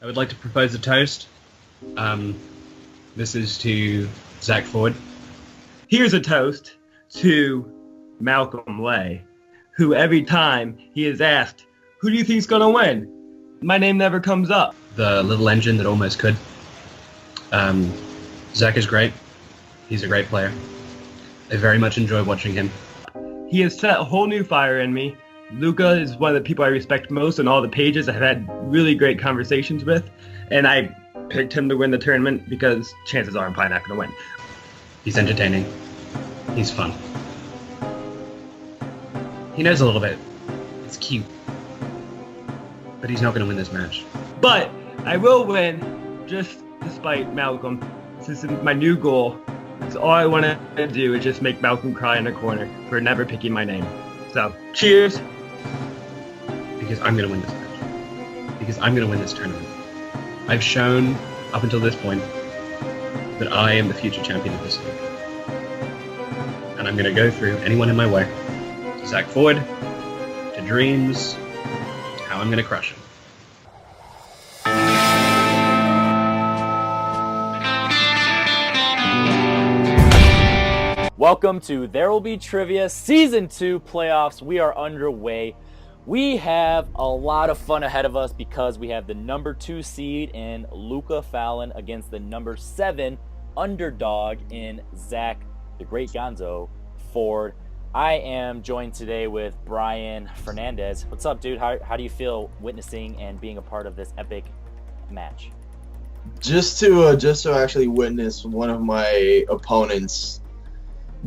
I would like to propose a toast. This is to Zack Ford. Here's a toast to Malcolm Lay, who every time he is asked, who do you think's gonna win? My name never comes up. The little engine that almost could. Zack is great. He's a great player. I very much enjoy watching him. He has set a whole new fire in me. Luca is one of the people I respect most on all the pages I've had really great conversations with, and I picked him to win the tournament because chances are I'm probably not going to win. He's entertaining. He's fun. He knows a little bit. It's cute. But he's not going to win this match. But I will win, just despite Malcolm. This is my new goal. So all I want to do is just make Malcolm cry in a corner for never picking my name. So, cheers! Because I'm going to win this match. Because I'm going to win this tournament. I've shown, up until this point, that I am the future champion of this league. And I'm going to go through anyone in my way. To Zack Ford, to Dreams, to how I'm going to crush him. Welcome to There Will Be Trivia Season 2 playoffs. We are underway. We have a lot of fun ahead of us because we have the number 2 seed in Luca FALLON against the number 7 underdog in Zack, the Great Gonzo Ford. I am joined today with Brian Fernandez. What's up, dude? How do you feel witnessing and being a part of this epic match? Just to actually witness one of my opponents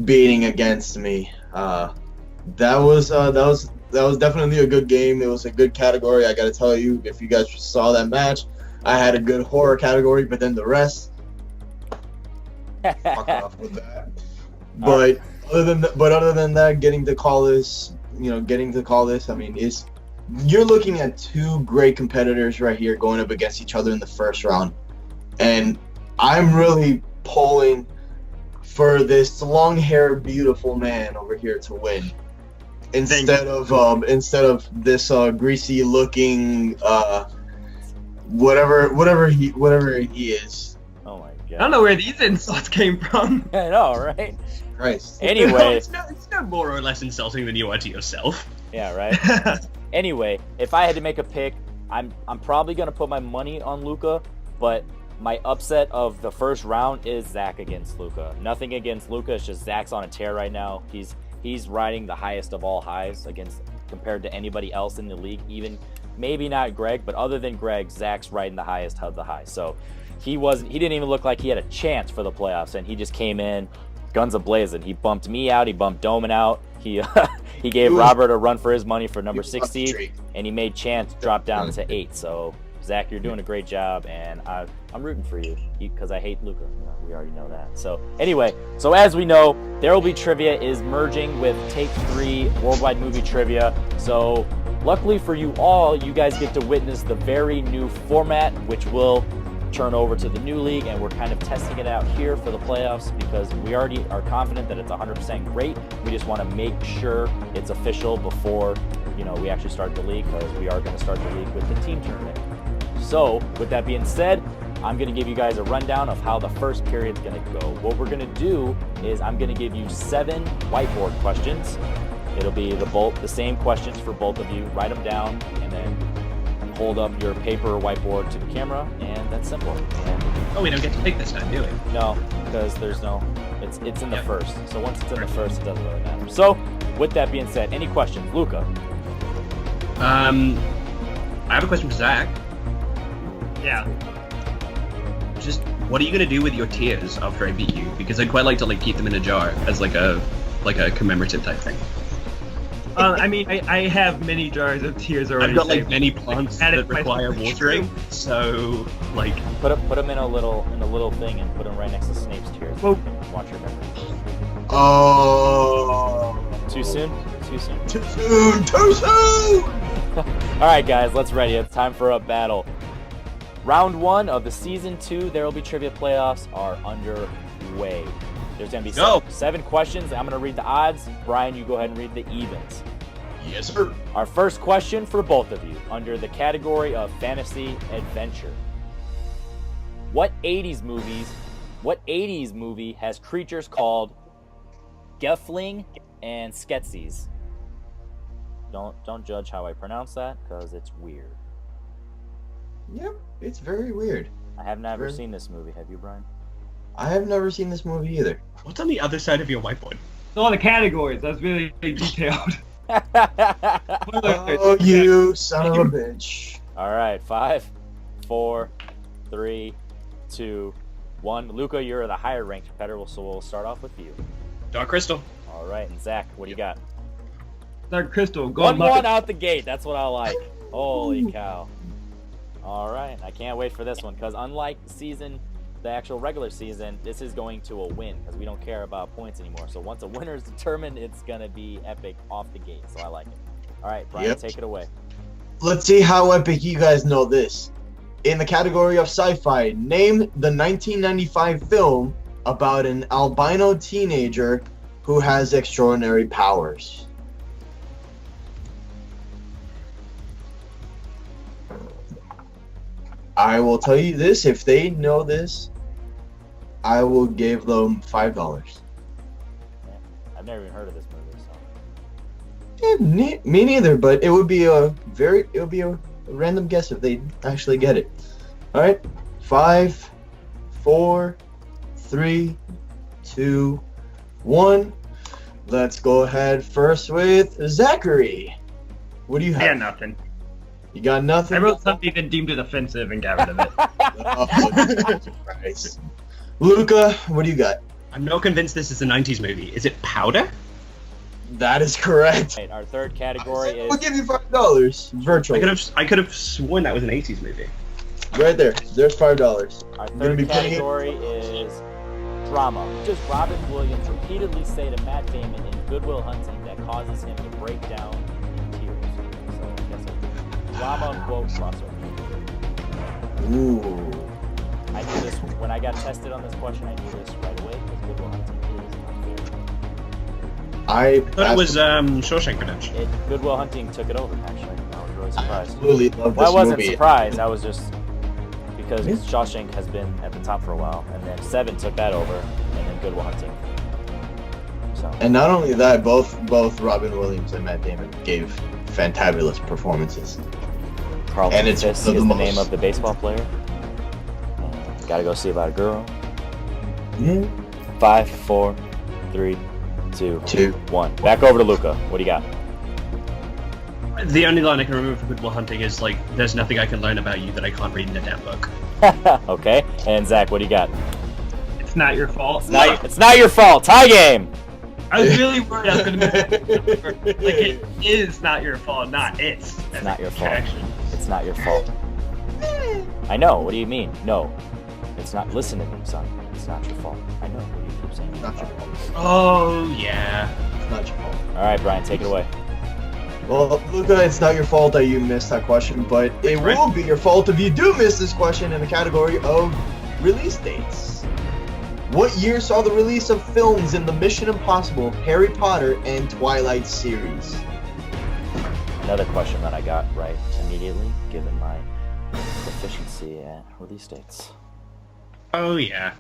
beating against me, that was definitely a good game. It was a good category. I gotta tell you, if you guys saw that match, I had a good horror category, but then the rest, fuck off with that. But other than that, getting to call this, I mean, you're looking at two great competitors right here going up against each other in the first round, and I'm really pulling for this long-haired, beautiful man over here to win, instead of this greasy-looking whatever he is. Oh my god! I don't know where these insults came from. I know, right? Christ. Anyway, it's no more or less insulting than you are to yourself. Yeah, right. Anyway, if I had to make a pick, I'm probably gonna put my money on Luca, but my upset of the first round is Zack against Luca. Nothing against Luca, it's just Zack's on a tear right now. He's riding the highest of all highs compared to anybody else in the league. Even maybe not Greg, but other than Greg, Zack's riding the highest of the highs. So he didn't even look like he had a chance for the playoffs, and he just came in guns a-blazing. He bumped me out, he bumped Doman out, he gave Robert a run for his money for number 6 seed, and he made Chance drop down to 8. So Zack, you're doing a great job, and I'm rooting for you because I hate Luca. We already know that. So anyway, so as we know, There Will Be Trivia is merging with Take 3 Worldwide Movie Trivia. So luckily for you all, you guys get to witness the very new format, which will turn over to the new league, and we're kind of testing it out here for the playoffs because we already are confident that it's 100% great. We just want to make sure it's official before we actually start the league, because we are going to start the league with the team tournament. So with that being said, I'm going to give you guys a rundown of how the first period is going to go. What we're going to do is I'm going to give you 7 whiteboard questions. It'll be the same questions for both of you. Write them down and then hold up your paper or whiteboard to the camera, and that's simple. Oh, we don't get to pick this time, do we? No, because it's in the first. So once it's in the first, it doesn't really matter. So with that being said, any questions? Luca? I have a question for Zack. Yeah. Just, what are you going to do with your tears after I beat you? Because I'd quite like to keep them in a jar as like a commemorative type thing. I mean, I have many jars of tears already. I've got many plants that require watering, so put them in a little thing and put them right next to Snape's tears. Well, watch your memory. Oh. Too soon. Too soon. All right, guys, let's ready. It's time for a battle. Round 1 of the Season 2 There Will Be Trivia playoffs are underway. There's going to be 7 questions. I'm going to read the odds. Brian, you go ahead and read the evens. Yes, sir. Our first question for both of you, under the category of fantasy adventure. What 80s movie has creatures called Gelfling and Skeksis? Don't judge how I pronounce that, because it's weird. Yep, it's very weird. I have never seen this movie. Have you, Brian? I have never seen this movie either. What's on the other side of your whiteboard? All the categories. That's really detailed. Oh, you son of a bitch. All right, 5, 4, 3, 2, 1. Luca, you're the higher ranked competitor, so we'll start off with you. Dark Crystal. All right, and Zach, what do you got? Dark Crystal. Go 1-1 out the gate. That's what I like. Holy cow. All right, I can't wait for this one, because unlike the actual regular season, this is going to a win, because we don't care about points anymore. So once a winner is determined, it's going to be epic off the gate. So I like it. All right, Brian, take it away. Let's see how epic you guys know this. In the category of sci-fi, name the 1995 film about an albino teenager who has extraordinary powers. I will tell you this, if they know this, I will give them $5. Yeah, I've never even heard of this movie, so. Yeah, me neither, but it would be a random guess if they actually get it. All right, 5, 4, 3, 2, 1. Let's go ahead first with Zachary. What do you have? Yeah, nothing. You got nothing? I wrote something that deemed it offensive and got rid of it. Oh, Christ. Luca, what do you got? I'm not convinced this is a 90s movie. Is it Powder? That is correct. Right, our third category is... We'll give you $5 virtually. I could have sworn that was an 80s movie. Right there. There's $5. Our Gonna third be putting category is drama. Does Robin Williams repeatedly say to Matt Damon in Good Will Hunting that causes him to break down in tears? So I guess it's drama quote crossover. Ooh. I knew this when I got tested on this question. I knew this right away because Good Will Hunting is not fair. I thought it was Shawshank Redemption. Good Will Hunting took it over. Actually, I was really I surprised. absolutely love this Well, I wasn't movie. surprised. I was just because Yeah. Shawshank has been at the top for a while, and then 7 took that over, and then Good Will Hunting. So And not only that, both Robin Williams and Matt Damon gave fantabulous performances. Carlton and it's Fisk the is the most- name of the baseball player. Gotta go see about a girl. Yeah. 5, 4, 3, 2, 2. 1. Back over to Luca. What do you got? The only line I can remember from Good Will Hunting is like, "There's nothing I can learn about you that I can't read in a damn book." Okay, and Zach, what do you got? It's not your fault. It's not your fault. Tie game. I was really worried I was going to miss it. Like, it is not your fault, not it's. It's not your fault. Correction. It's not your fault. I know. What do you mean? No. It's not. Listen to me, son. It's not your fault. I know. What do you keep saying? Not your fault. Oh yeah. It's not your fault. All right, Brian, take it away. Well, Luca, it's not your fault that you missed that question, but it Right. will be your fault if you do miss this question in the category of release dates. What year saw the release of films in the Mission Impossible, Harry Potter, and Twilight series? Another question that I got right immediately, given my proficiency at release dates. Oh yeah.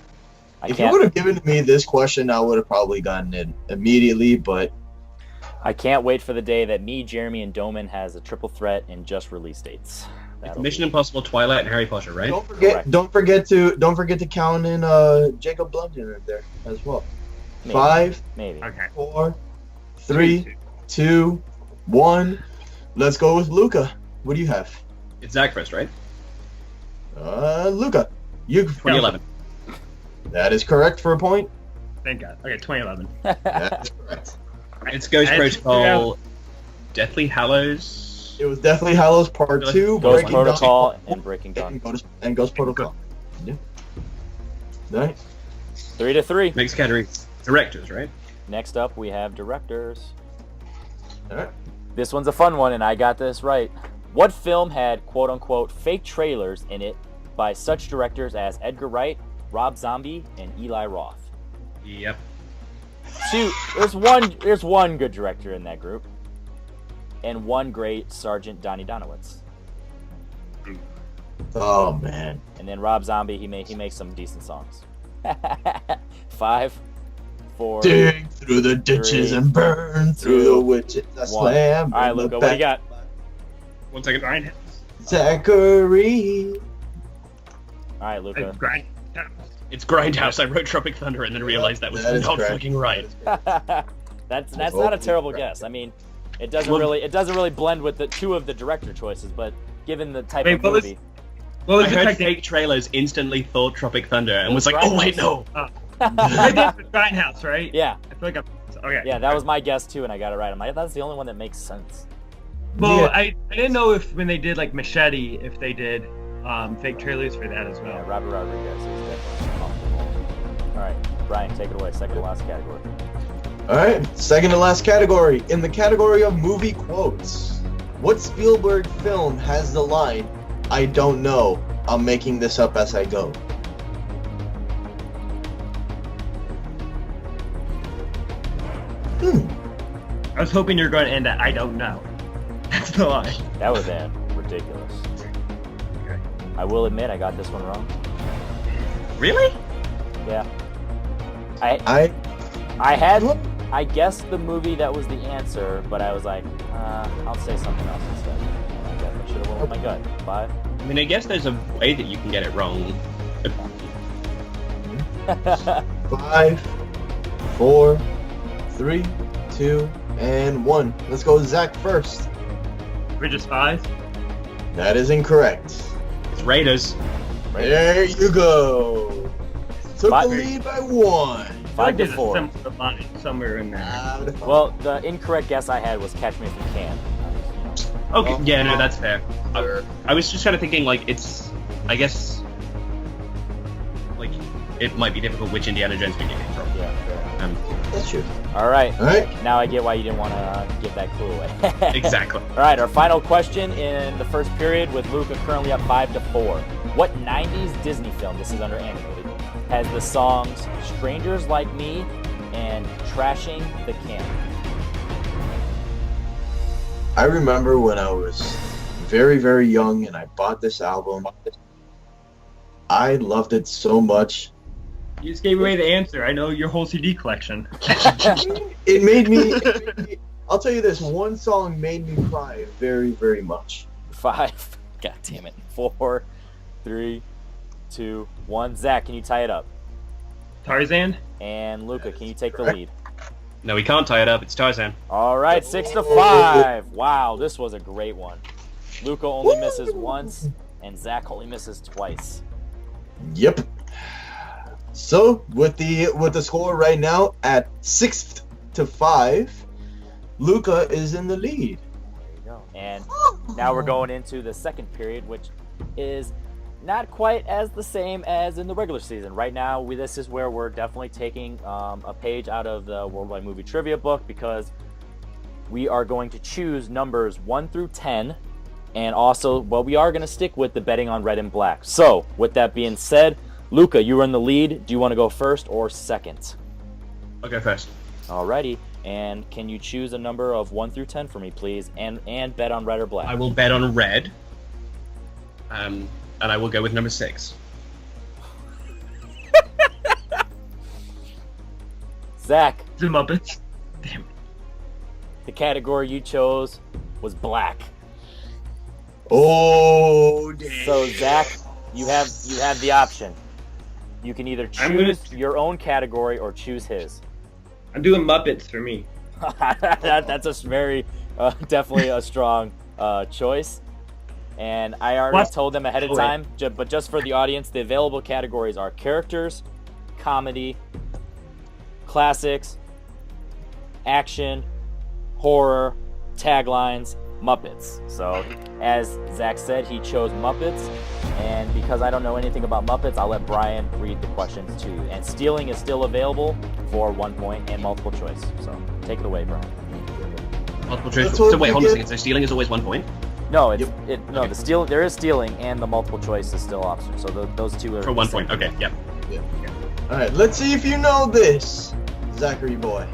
If you would have given me this question, I would have probably gotten it immediately, but I can't wait for the day that me, Jeremy, and Doman has a triple threat in just release dates. That'll Mission be- Impossible, Twilight, and Harry Potter, right? Correct. don't forget to count in Jacob Blunden in there as well. Maybe. 5, Maybe. Okay. 4, 3, 2, 1. Let's go with Luca. What do you have? It's Zack first, right? Luca. You 2011. That is correct for a point. Thank God. Okay, 2011. That is correct. It's Ghost I had to Protocol, Deathly Hallows. It was definitely Hallows Part 2, Ghost Breaking Dawn, Protocol and Breaking Dawn. and Ghost Protocol. Yeah. Nice. 3-3. Next category, directors, right? Next up, we have directors. All right. This one's a fun one, and I got this right. What film had quote-unquote fake trailers in it by such directors as Edgar Wright, Rob Zombie, and Eli Roth? Yep. Shoot, there's one good director in that group. and one great Sergeant Donnie Donowitz. Oh man. And then Rob Zombie, he makes some decent songs. 5, 4. Dig through the ditches 3, and burn through 2, the witches. I 1. slam. All right, in the Luca, what do you back. got? 1 second. Grindhouse. Zachary. All right, Luca. Grindhouse. It's Grindhouse. I wrote Tropic Thunder and then realized that was That is not correct. fucking right. That's not a terrible guess. I mean, it doesn't really blend with the two of the director choices, but given the type of movie. What was I the heard correct fake trailers, instantly thought Tropic Thunder, and was like, oh wait, no. I did for Grindhouse, right? Yeah. I feel like okay. Yeah, that was my guess too, and I got it right. I'm like, that's the only one that makes sense. Well, Yeah. I didn't know if when they did like Machete, if they did fake trailers for that as Yeah, well. Robert Rodriguez is definitely off the wall. All right, Brian, take it away. Second to last category. All right, second to last category. In the category of movie quotes, what Spielberg film has the line, "I don't know, I'm making this up as I go"? I was hoping you were going to end at I don't know. That's the line. That would have been ridiculous. I will admit, I got this one wrong. Really? Yeah. I I guessed the movie that was the answer, but I was like, I'll say something else instead. I guess I should have went with my gut. 5. I mean, I guess there's a way that you can get it wrong. 5, 4, 3, 2, and 1. Let's go with Zach first. We're just 5. That is incorrect. It's Raiders. There you go. Took Five. the lead by 1. 5 to There's a 4. similar line somewhere in there. Well, the incorrect guess I had was Catch Me If You Can. Okay, Oh. yeah, no, that's fair. I was just kind of thinking, like, it's, I guess, like, it might be difficult which Indiana Jones movie it came from. Yeah. fair. That's true. All right. All right. Now I get why you didn't want to give that clue away. Exactly. All right, our final question in the first period with Luca currently up 5 to 4. What 90s Disney film, this is under animated, has the songs Strangers Like Me and Trashing the Camp? I remember when I was very, very young and I bought this album. I loved it so much. You just gave away the answer. I know your whole CD collection. It made me. I'll tell you this: one song made me cry very, very much. 5. God damn it. 4, 3, 2, 1. Zach, can you tie it up? Tarzan? And Luca, can you take the correct. lead? No, we can't tie it up. It's Tarzan. All right, 6 to 5. Wow, this was a great one. Luca only misses once, and Zach only misses twice. Yep. So with the score right now at 6 to 5, Luca is in the lead. There you go. And now we're going into the second period, which is not quite as the same as in the regular season. Right now, this is where we're definitely taking a page out of the Worldwide Movie Trivia book, because we are going to choose numbers 1 through 10, and also, well, we are going to stick with the betting on red and black. So, with that being said, Luca, you are in the lead. Do you want to go first or second? I'll go first. Alrighty. And can you choose a number of 1 through 10 for me, please? And bet on red or black. I will bet on red. And I will go with number 6. Zach, The Muppets. Damn it. the category you chose was black. Oh, damn. So Zach, you have the option. You can either I'm gonna- choose your own category or choose his. I'm doing Muppets for me. That's a very definitely a strong choice. And I already What? told them ahead of Oh, wait. time, but just for the audience, the available categories are characters, comedy, classics, action, horror, taglines, Muppets. So, as Zach said, he chose Muppets, and because I don't know anything about Muppets, I'll let Brian read the questions to you. And stealing is still available for 1 point and multiple choice. So, take it away, Brian. Multiple choice. That's what So wait, we hold on a get. second. So stealing is always 1 point? No, Okay. the steal. There is stealing, and the multiple choice is still optional. So those two are For 1 the same. point. Okay, yep. All right, let's see if you know this, Zachary boy.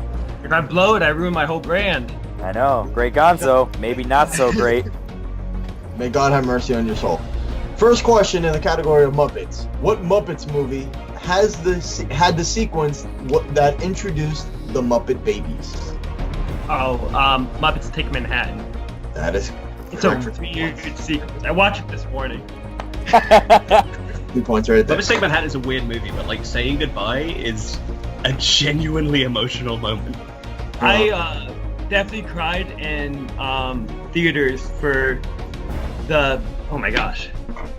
If I blow it, I ruin my whole brand. I know. Great Gonzo. Maybe not so great. May God have mercy on your soul. First question in the category of Muppets. What Muppets movie had the sequence that introduced the Muppet Babies? Oh, Muppets Take Manhattan. That is It's a correct for 2 weird points. sequence. I watched it this morning. 2 points right there. Muppets Take Manhattan is a weird movie, but like saying goodbye is a genuinely emotional moment. I definitely cried in theaters for the oh my gosh,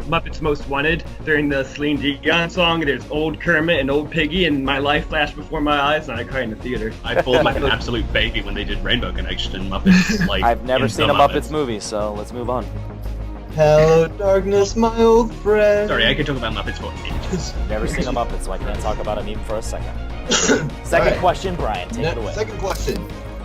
Muppets Most Wanted during the Celine Dion song. There's old Kermit and old Piggy, and my life flashed before my eyes, and I cried in the theater. I bawled like an absolute baby when they did Rainbow Connection and Muppets. Like I've never in seen the a Muppets movie, so let's move on. Hello, darkness, my old friend. Sorry, I could talk about Muppets for ages. Never seen a Muppet, so I can't talk about him even for a second. Second Alright. question, Brian, take it away. Second question.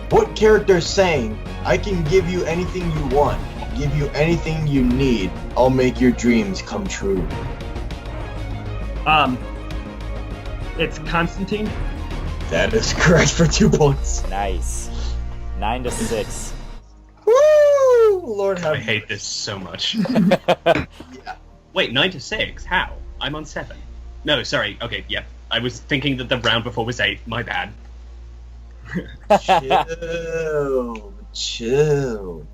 What character sang, I can give you anything you want, give you anything you need, I'll make your dreams come true? It's Constantine. That is correct for 2 points. Nice. 9-6. Woo! Lord have I hate this so much. Yeah. Wait, 9-6? How? I'm on 7. No, sorry. Okay, yeah. I was thinking that the round before was 8. My bad. Chill.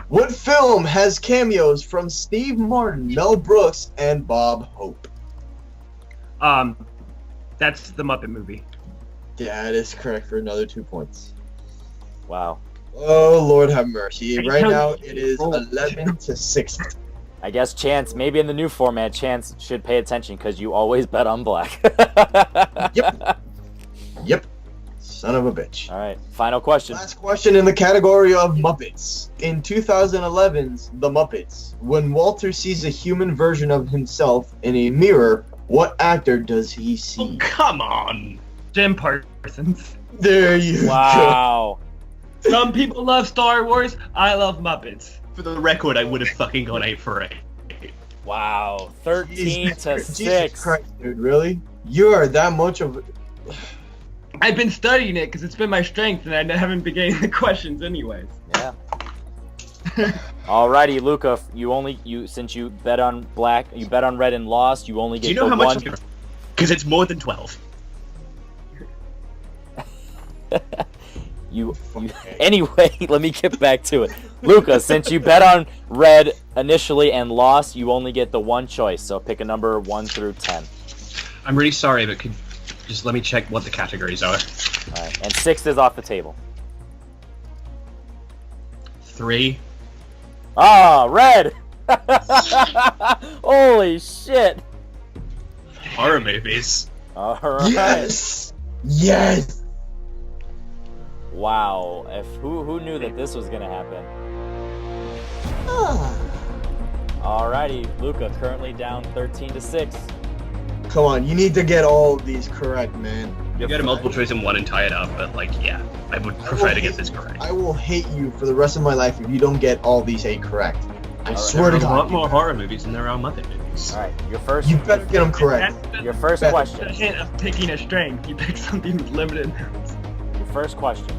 What film has cameos from Steve Martin, Mel Brooks, and Bob Hope? That's the Muppet movie. That is correct for another 2 points. Wow. Oh, Lord have mercy. Right Tell now, you, it is roll. 11-6. I guess Chance, maybe in the new format, Chance should pay attention because you always bet on black. Yep. Son of a bitch. All right, final question. Last question in the category of Muppets. In 2011's The Muppets, when Walter sees a human version of himself in a mirror, what actor does he Oh, see? come on! Jim Parsons. There you go. Wow. Some people love Star Wars. I love Muppets. For the record, I would have fucking gone 8 for 8. Wow. 13 to Jesus 6. Christ, dude, really? You are that much of... I've been studying it because it's been my strength, and I haven't been getting the questions anyways. Yeah. Alrighty, Luca. Since you bet on black, you bet on red and lost. You only get Do you know the how one. much? Because it's more than 12. Anyway, let me get back to it. Luca, since you bet on red initially and lost, you only get the one choice. So pick a number 1 through 10. I'm really sorry, but could just let me check what the categories are. All right, and 6 is off the table. 3. Ah, red! Holy shit! Horror movies. All right. Yes! Yes! Wow. Who knew that this was gonna happen? Alrighty, Luca currently down 13 to 6. Come on, you need to get all of these correct, man. You got a multiple choice in one and tie it up, but like, yeah, I would I prefer will to get hate- this correct. I will hate you for the rest of my life if you don't get all these 8 correct. I Alright. swear to There are a lot God. more horror movies than there are Muppet movies. All right, your first. You better get them correct. That's Your first Bet. the question. hint of picking a strength. You pick something with limited amounts. Your first question.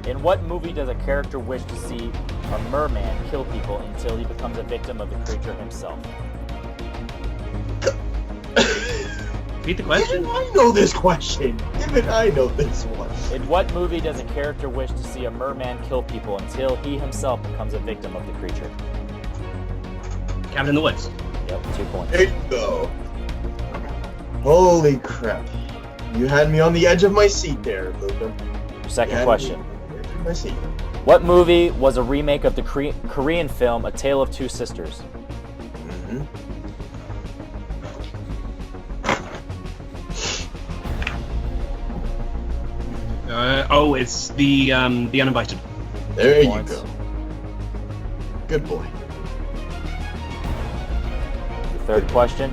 In what movie does a character wish to see a merman kill people until he becomes a victim of the creature himself? Repeat the question. Even I know this question. Even I know this one. In what movie does a character wish to see a merman kill people until he himself becomes a victim of the creature? Cabin in the Woods. Yep, 2 points. There you go. Holy crap. You had me on the edge of my seat there, Luca. Your second You had question. me on the edge of my seat. What movie was a remake of the Korean film A Tale of Two Sisters? Mhm. It's the Uninvited. There you Points. go. Good boy. Your third question.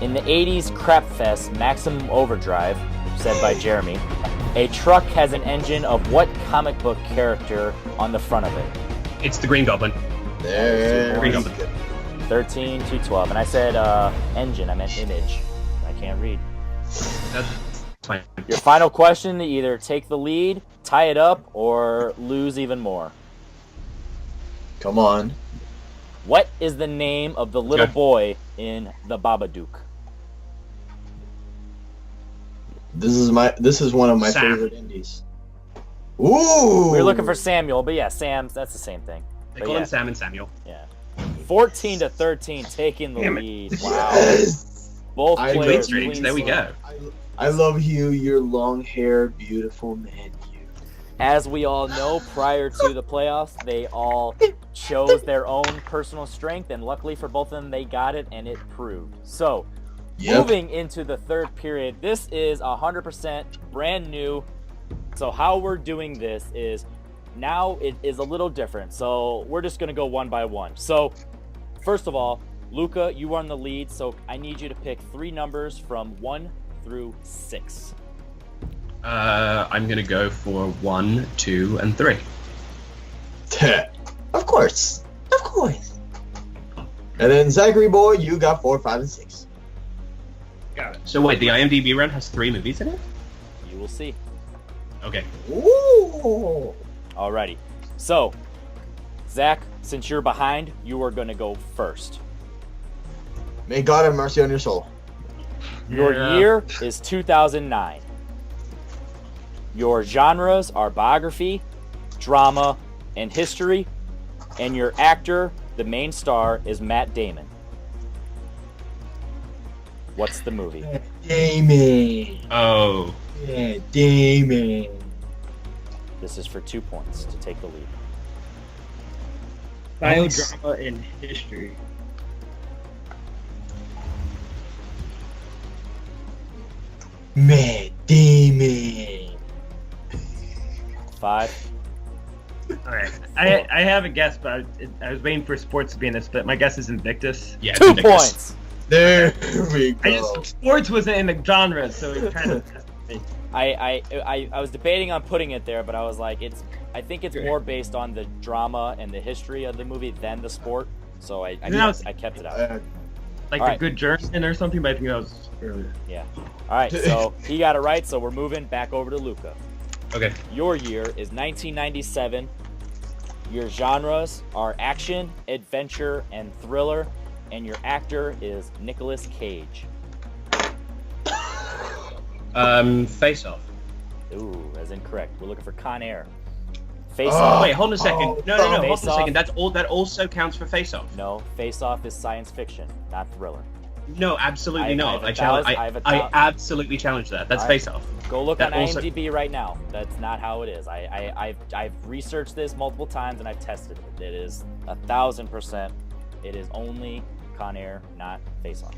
In the 80s crap fest Maximum Overdrive, said by Jeremy, a truck has an engine of what comic book character on the front of it? It's the Green Goblin. There Green you Goblin. go. 13 to 12. And I said engine, I meant image. I can't read. Fine. Your final question to either take the lead, tie it up, or lose even more. Come on. What is the name of the little Okay. boy in The Babadook? This is one of my Sam. favorite indies. Ooh. We were looking for Samuel, but yeah, Sam's, that's the same thing. They But call yeah. him Sam and Samuel. Yeah. 14-13, taking the Damn it. lead. Wow. Yes. Both I players Win streaks. clean There we sweep. go. I love you, your long hair, beautiful man. You. As we all know, prior to the playoffs, they all chose their own personal strength, and luckily for both of them, they got it, and it proved. So, moving into the third period, this is 100% brand new. So how we're doing this is, now it is a little different. So we're just going to go one by one. So, first of all, Luca, you are in the lead, so I need you to pick 3 numbers from 1 through 6. I'm gonna go for 1, 2, and 3. Of course. And then Zachary boy, you got 4, 5, and 6. Got it. So wait, the IMDb run has 3 movies in it? You will see. Okay. Ooh. Alrighty. So, Zach, since you're behind, you are going to go first. May God have mercy on your soul. Your Yeah. year is 2009. Your genres are biography, drama, and history. And your actor, the main star, is Matt Damon. What's the movie? Damon. Oh. Yeah, Damon. This is for 2 points to take the lead. Biodrama and history. Matt Damon. 5. All right. I have a guess, but I was waiting for sports to be in this, but my guess is Invictus. Yeah. 2 Invictus. points. There we I go. just sports wasn't in the genre, so it kind of. I was debating on putting it there, but I was like, I think it's more based on the drama and the history of the movie than the sport. So I kept it out. Like All a right. good German or something, but I think that was earlier. Yeah. All right. So he got it right. So we're moving back over to Luca. Okay. Your year is 1997. Your genres are action, adventure, and thriller, and your actor is Nicolas Cage. Face Off. Ooh, that's incorrect. We're looking for Con Air. Face Oh. Off. Wait, hold on a second. Oh, No. Hold on Face a Off. second. That also counts for Face Off. No, Face Off is science fiction, not thriller. No, absolutely I not. have a I challenge. thou- I have a I thou- absolutely challenge that. That's All right. Face Off. Go look That on also- IMDb right now. That's not how it is. I've researched this multiple times and I've tested it. It is 1,000%. It is only Con Air, not Face Off.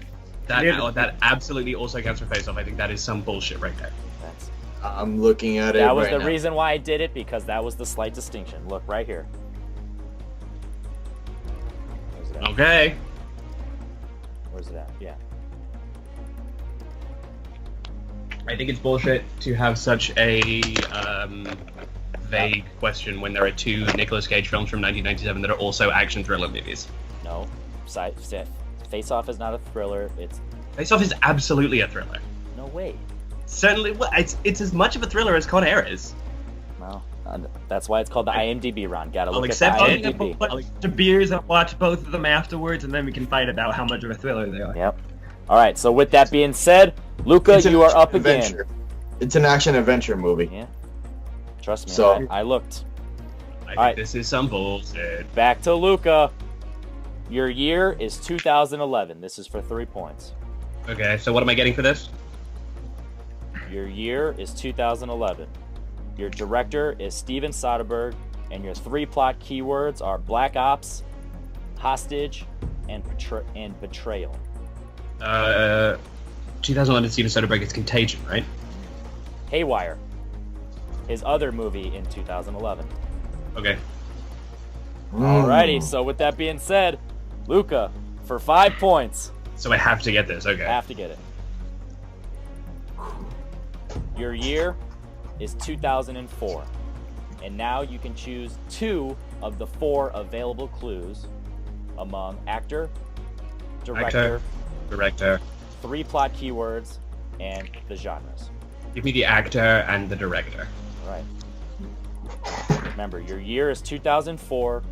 That absolutely also counts for Face Off. I think that is some bullshit right there. That's I'm looking at it that was right the now. reason why I did it, because that was the slight distinction. Look right here. Where's it at? Okay. Where's it at? Yeah. I think it's bullshit to have such a vague question when there are 2 Nicolas Cage films from 1997 that are also action thriller movies. No. Face Off is not a thriller. It's Face Off is absolutely a thriller. no way. Certainly, well, it's as much of a thriller as Con Air is. Well, that's why it's called the IMDb round. Gotta I'll look at the accept it. I'll IMDb. get a bunch of beers and watch both of them afterwards, and then we can fight about how much of a thriller they are. Yep. All right. So with that being said, Luca, It's an you are action up adventure. again. It's an action adventure movie. Yeah. Trust me. So- I looked. I think Alright. this is some bullshit. Back to Luca. Your year is 2011. This is for 3 points. Okay, so what am I getting for this? Your year is 2011. Your director is Steven Soderbergh, and your 3 plot keywords are Black Ops, Hostage, and Betrayal. 2011 Steven Soderbergh, it's Contagion, right? Haywire. His other movie in 2011. Okay. Alrighty, so with that being said, Luca, for 5 points, So I have to get this, okay. have to get it. Your year is 2004. And now you can choose 2 of the 4 available clues among actor, director, Director. 3 plot keywords, and the genres. Give me the actor and the director. All right. Remember, your year is 2004.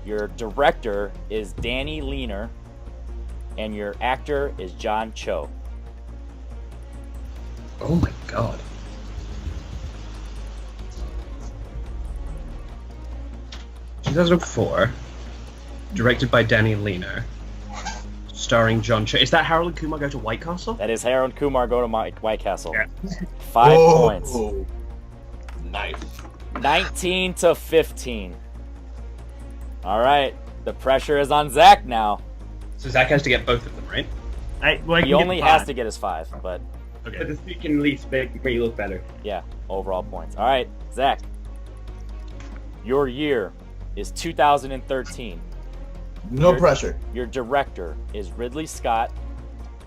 Your director is Danny Leaner, and your actor is John Cho. Oh my god. "2004", directed by Danny Leaner, starring John Cho. Is that Harold and Kumar Go to White Castle? That is Harold and Kumar Go to White Castle. Yeah. 5 points. Nice. 19 to 15. All right, the pressure is on Zack now. So Zack has to get both of them, right? He only has to get his 5, but Okay. But the speed can at least make me look better. yeah, overall points. All right, Zack. Your year is 2013. No pressure. Your director is Ridley Scott,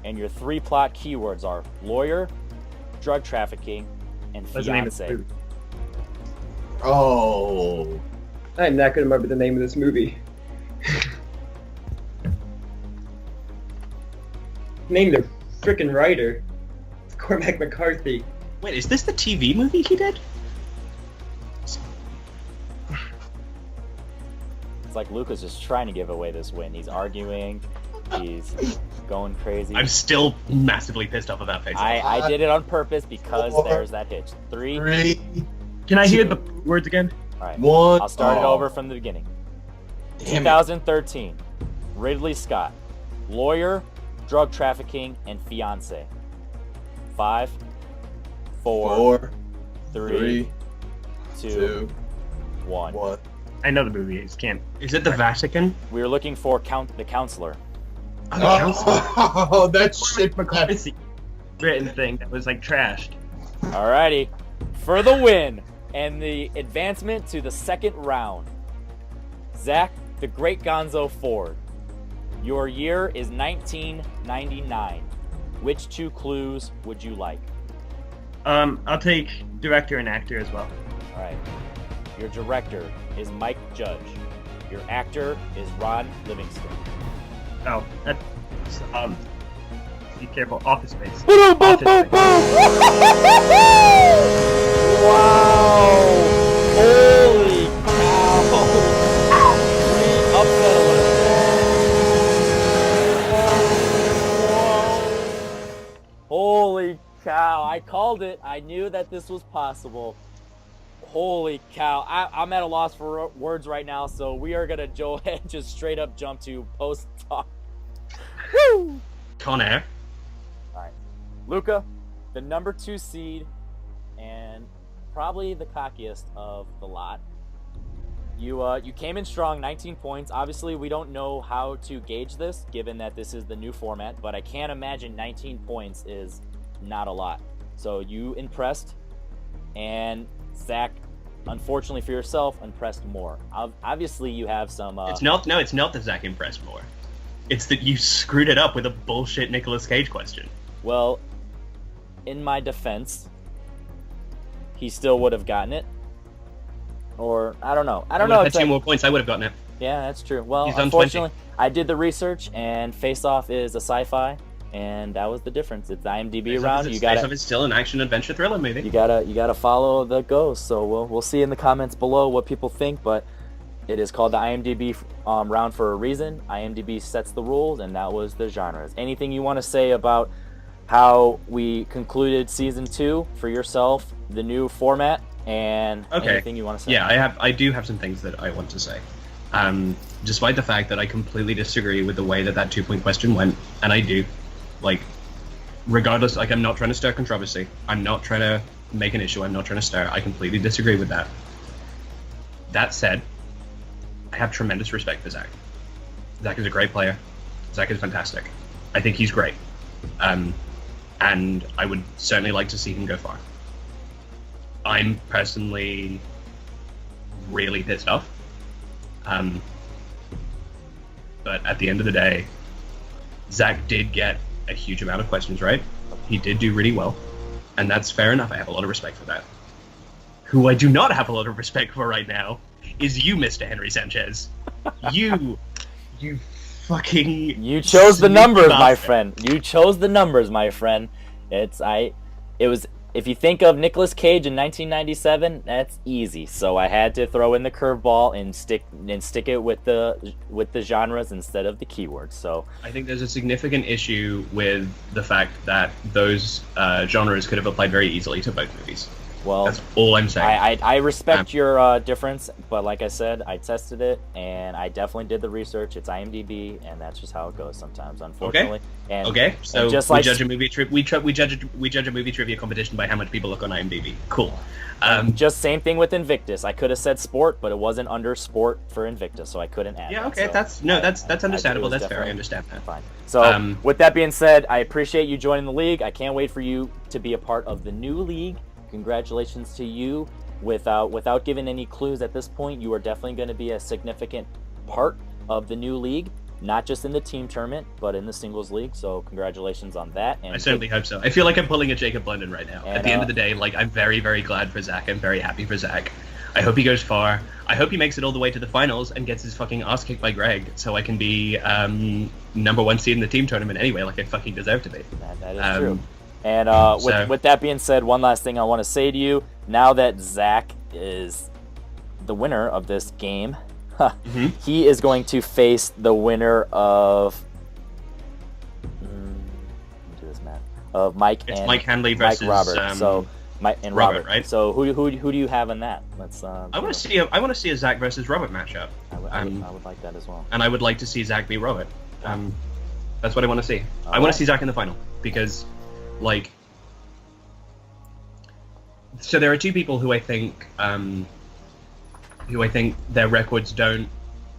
and your 3 plot keywords are lawyer, drug trafficking, and What's the name of the fiance. movie? Oh. I'm not gonna remember the name of this movie. Name the frickin' writer. It's Cormac McCarthy. Wait, is this the TV movie he did? It's like Luca's just trying to give away this win. He's arguing. He's going crazy. I'm still massively pissed off about Face Off. I did it on purpose because 4, there's that hitch. 3. 3, Can I hear the words again? All right. 1. I'll start it over from the beginning. Damn it. 2013. Ridley Scott. Lawyer, drug trafficking, and fiance. 5, 4, 4, 3, 3, 2, 2, 1. 1. I know the movie. It's can't. Is it the Vatican? We were looking for the counselor. Oh, that shit. McCarthy written thing that was like trashed. Alrighty. For the win and the advancement to the second round. Zack, the Great Gonzo Ford. Your year is 1999. Which 2 clues would you like? I'll take director and actor as well. Alright. Your director is Mike Judge. Your actor is Ron Livingston. Oh, that's be careful. Office Space. Office Space. Wow! Holy cow! Upset alert. Holy cow! I called it. I knew that this was possible. Holy cow! I'm at a loss for words right now, so we are gonna go ahead and just straight up jump to post talk. Woo! Con Air. Alright. Luca, the number 2 seed, and probably the cockiest of the lot. You came in strong, 19 points. Obviously, we don't know how to gauge this, given that this is the new format, but I can't imagine 19 points is not a lot. So you impressed, and Zack, unfortunately for yourself, impressed more. Obviously, you have some... It's not that Zack impressed more. It's that you screwed it up with a bullshit Nicolas Cage question. Well, in my defense, he still would have gotten it. Or, I don't know. I don't know. If I had 2 more points, I would have gotten it. Yeah, that's true. Well, He's done unfortunately, I did the research, and Face Off is a sci-fi, and that was the difference. It's IMDb around. Face Off is still an action-adventure thriller movie. You gotta follow the ghost. So we'll see in the comments below what people think, but it is called the IMDb round for a reason. IMDb sets the rules, and that was the genres. Anything you want to say about how we concluded season 2 for yourself, the new format, and anything you want to say? Yeah, I do have some things that I want to say. Despite the fact that I completely disagree with the way that 2-point question went, and I do, regardless, I'm not trying to stir controversy. I'm not trying to make an issue. I'm not trying to stir. I completely disagree with that. That said, I have tremendous respect for Zack. Zack is a great player. Zack is fantastic. I think he's great. And I would certainly like to see him go far. I'm personally really pissed off. But at the end of the day, Zack did get a huge amount of questions right. He did do really well. And that's fair enough. I have a lot of respect for that. Who I do not have a lot of respect for right now is you, Mr. Henry Sanchez. You fucking... You chose the numbers, my bastard. friend. You chose the numbers, my friend. It if you think of Nicolas Cage in 1997, that's easy. So I had to throw in the curveball and stick it with the genres instead of the keywords. So I think there's a significant issue with the fact that those genres could have applied very easily to both movies. well, That's all I'm saying. I respect your difference, but like I said, I tested it and I definitely did the research. It's IMDb, and that's just how it goes sometimes, unfortunately. Okay, so and just we like judge a movie we judge a movie trivia competition by how much people look on IMDb. Cool. just same thing with Invictus. I could have said sport, but it wasn't under sport for Invictus, so I couldn't add. Yeah, that. okay, So that's understandable. was That's fair. I definitely understand that. fine. So with that being said, I appreciate you joining the league. I can't wait for you to be a part of the new league. Congratulations to you. Without giving any clues at this point, you are definitely going to be a significant part of the new league, not just in the team tournament, but in the singles league. So congratulations on that. And I certainly hope so. I feel like I'm pulling a Jacob London right now. And, At the end of the day, like, I'm very, very glad for Zack. I'm very happy for Zack. I hope he goes far. I hope he makes it all the way to the finals and gets his fucking ass kicked by Greg, so I can be number 1 seed in the team tournament anyway, like I fucking deserve to be. that is true. And with that being said, one last thing I want to say to you: now that Zack is the winner of this game, he is going to face the winner of do this math of Mike It's and Mike Handley versus Mike Robert. So Mike and Robert, Robert, right? So who do you have in that? Let's. I want to see a Zack versus Robert matchup. I would like that as well. And I would like to see Zack beat Robert. That's what I want to see. I want to see Zack in the final because, like, so there are two people who I think their records don't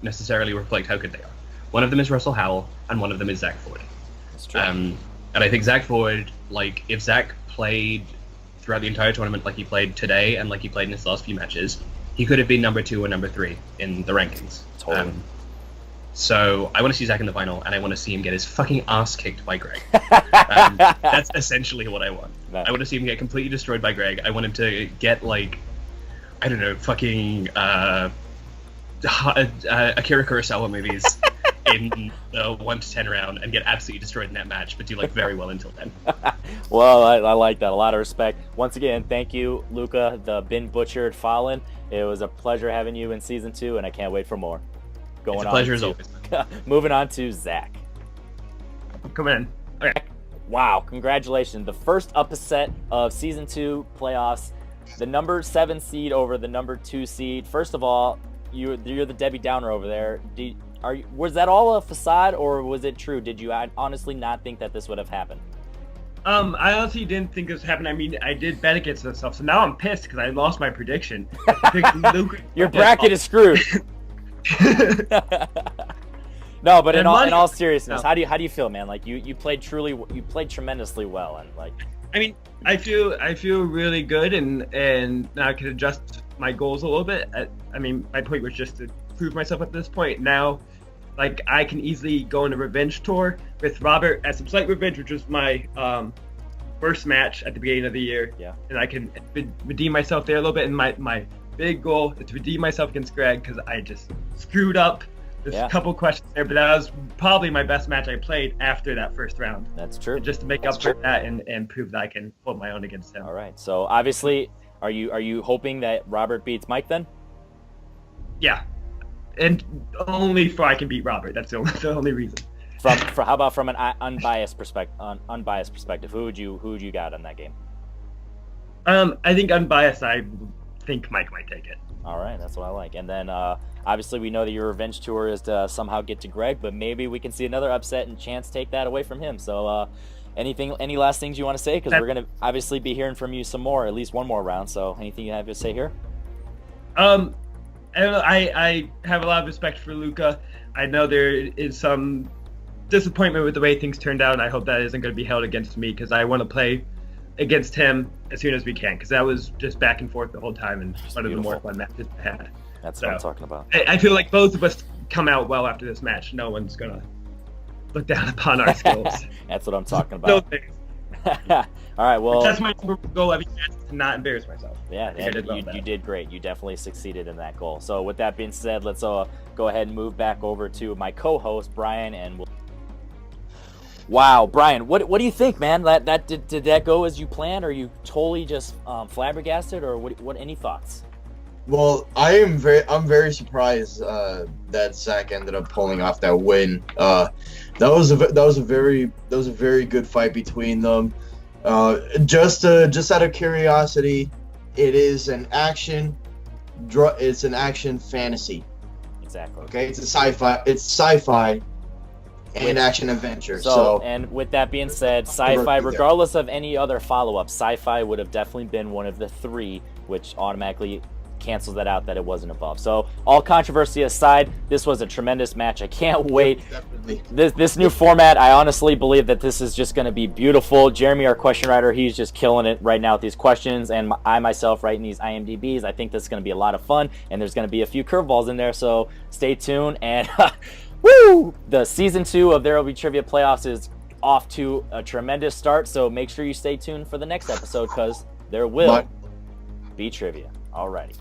necessarily reflect how good they are. One of them is Russell Howell, and one of them is Zack Ford. That's true. And I think Zack Ford, like, if Zack played throughout the entire tournament like he played today and like he played in his last few matches, he could have been number 2 or number 3 in the rankings. Totally. So I want to see Zack in the final, and I want to see him get his fucking ass kicked by Greg. That's essentially what I want. I want to see him get completely destroyed by Greg. I want him to get, like, I don't know, fucking Akira Kurosawa movies in the 1 to 10 round and get absolutely destroyed in that match, but do, like, very well until then. Well, I like that. A lot of respect. Once again, thank you, Luca, the Been Butchered Fallon. It was a pleasure having you in season 2, and I can't wait for more. It's a pleasure as always. Moving on to Zack. Come in. Okay. Wow, congratulations. The first upset of season 2 playoffs. The number 7 seed over the number 2 seed. First of all, you're the Debbie Downer over there. Was that all a facade, or was it true? Did you honestly not think that this would have happened? I honestly didn't think this happened. I mean, I did bet against myself, so now I'm pissed because I lost my prediction. Your bracket is screwed. No, but in all seriousness, how do you feel, man? Like you played tremendously well, and like, I mean, I feel really good, and now I can adjust my goals a little bit. I mean, my point was just to prove myself at this point. Now, like, I can easily go on a revenge tour with Robert at some slight revenge, which was my first match at the beginning of the year. Yeah, and I can redeem myself there a little bit. And my big goal is to redeem myself against Greg because I just screwed up. There's a couple questions there, but that was probably my best match I played after that first round. That's true. Just to make up for that and prove that I can hold my own against him. All right. So obviously, are you hoping that Robert beats Mike then? Yeah, and only so I can beat Robert. That's the only reason. How about from an unbiased perspective? Who would you got on that game? I think unbiased. I think Mike might take it. All right, that's what I like. And then obviously we know that your revenge tour is to somehow get to Greg, but maybe we can see another upset and Chance take that away from him. So any last things you want to say? Because we're going to obviously be hearing from you some more, at least one more round. So anything you have to say here? I don't know. I have a lot of respect for Luca. I know there is some disappointment with the way things turned out, and I hope that isn't going to be held against me because I want to play against him as soon as we can, because that was just back and forth the whole time, and one of the more fun matches I had. That's what I'm talking about. I feel like both of us come out well after this match. No one's gonna look down upon our skills. That's what I'm talking about. No things. All right, well, that's my goal every match, to not embarrass myself. Yeah, you did great. You definitely succeeded in that goal. So with that being said, let's go ahead and move back over to my co-host Brian, and Wow, Brian, what do you think, man? Did that go as you planned? Or are you totally just flabbergasted, or what? Any thoughts? Well, I'm very surprised that Zack ended up pulling off that win. That was a very good fight between them. Just out of curiosity, it is an action fantasy. Exactly. Okay, it's sci-fi and action adventure. So, and with that being said, sci-fi, regardless of any other follow-up, sci-fi would have definitely been one of the three, which automatically cancels that out that it wasn't above. So all controversy aside, this was a tremendous match. I can't wait. Definitely. This new format, I honestly believe that this is just going to be beautiful. Jeremy, our question writer, he's just killing it right now with these questions, and I myself writing these IMDb's. I think this is going to be a lot of fun, and there's going to be a few curveballs in there, so stay tuned. And woo! The season 2 of There Will Be Trivia Playoffs is off to a tremendous start, so make sure you stay tuned for the next episode, because there will be trivia. Alrighty.